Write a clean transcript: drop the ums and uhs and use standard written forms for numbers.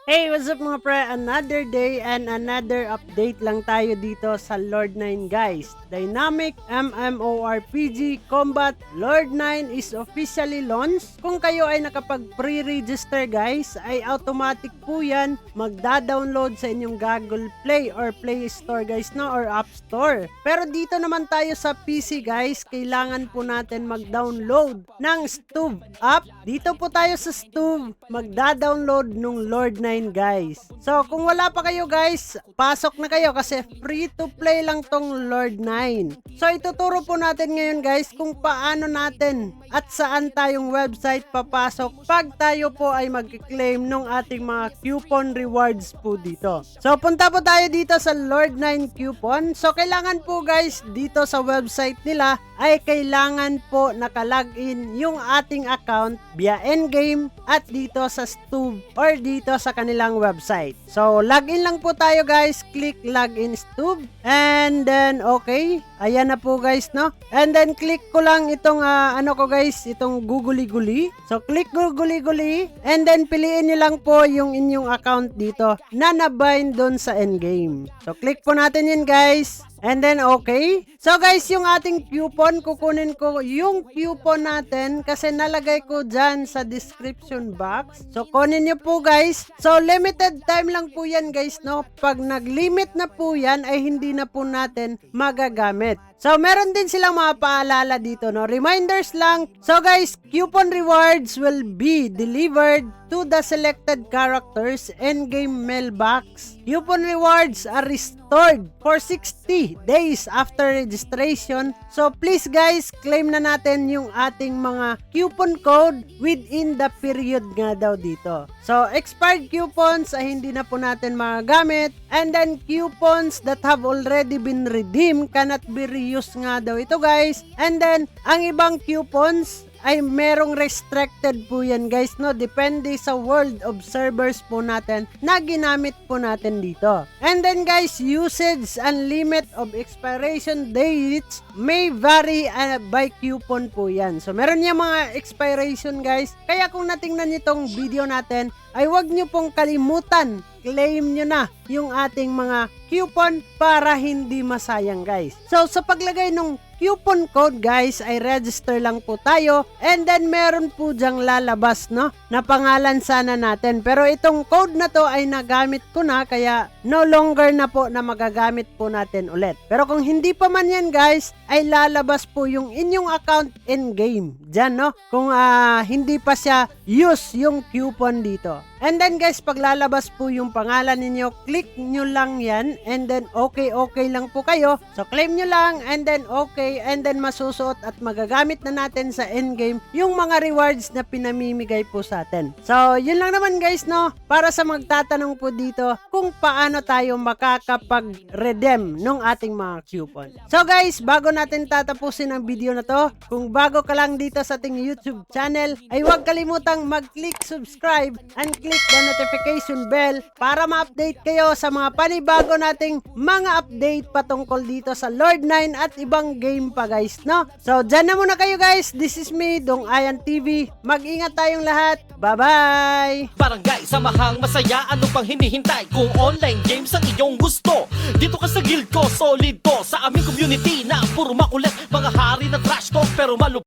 Hey, what's up mga pre? Another day and another update lang tayo dito sa Lord 9 guys. Dynamic MMORPG Combat Lord 9 is officially launched. Kung kayo ay nakapag pre-register guys, ay automatic po yan magda-download sa inyong Google Play or Play Store guys no, or App Store. Pero dito naman tayo sa PC guys, kailangan po natin mag-download ng Stove app. Dito po tayo sa Stove, magda-download nung Lord 9 guys. So kung wala pa kayo guys, pasok na kayo kasi free to play lang tong Lord 9. So ituturo po natin ngayon guys kung paano natin at saan tayong website papasok pag tayo po ay mag-claim nung ating mga coupon rewards po dito. So punta po tayo dito sa Lord 9 coupon. So kailangan po guys dito sa website nila ay kailangan po nakalagin yung ating account via Endgame at dito sa Stove or dito sa kanilang website. So login lang po tayo guys, click login Stove and then okay, ayan na po guys no. And then click ko lang itong ano ko guys, itong guguli-guli. So click guguli-guli and then piliin niyo lang po yung inyong account dito na nabind doon sa Endgame. So click po natin yun guys. And then okay. So guys, yung ating coupon, kukunin ko yung coupon natin kasi nalagay ko dyan sa description box. So kunin nyo po guys. So limited time lang po yan guys no. Pag nag-limit na po yan ay hindi na po natin magagamit. So meron din silang mga paalala dito no. Reminders lang. So guys, coupon rewards will be delivered to the selected characters Endgame mailbox. Coupon rewards are restored for 60 days after registration. So please guys, claim na natin yung ating mga coupon code within the period nga daw dito. So expired coupons ay hindi na po natin magagamit. And then coupons that have already been redeemed cannot be reused nga daw ito guys. And then ang ibang coupons ay merong restricted po yan guys no, depende sa world observers po natin na ginamit po natin dito. And then guys, usage and limit of expiration dates may vary by coupon po yan. So meron yung mga expiration guys, kaya kung natingnan nyo itong video natin ay wag nyo pong kalimutan, claim nyo na yung ating mga coupon para hindi masayang guys. So sa paglagay ng coupon code guys ay register lang po tayo and then meron po dyang lalabas no na pangalan sana natin, pero itong code na to ay nagamit ko na kaya no longer na po na magagamit po natin ulit. Pero kung hindi pa man yan guys ay lalabas po yung inyong account in game dyan no, kung hindi pa siya use yung coupon dito. And then guys, pag lalabas po yung pangalan ninyo, click nyo lang yan and then okay lang po kayo. So claim nyo lang and then okay, and then masusuot at magagamit na natin sa endgame yung mga rewards na pinamimigay po sa atin. So yun lang naman guys no, para sa magtatanong po dito kung paano tayo makakapag-redeem nung ating mga coupon. So guys, bago natin tatapusin ang video na to, kung bago ka lang dito sa ating YouTube channel, ay huwag kalimutang mag-click subscribe and click the notification bell para ma-update kayo sa mga panibago nating mga update patungkol dito sa Lord 9 at ibang game pa guys no. So dyan na muna kayo guys, this is me, Dong Ayan TV. Mag-ingat tayong lahat, bye bye. Barangay, samahang masaya, ano pang hinihintay? Kung online games ang iyong gusto, dito ka sa guild ko, solid to. Sa aming community na puro makulit, mga hari na trash talk pero malupit.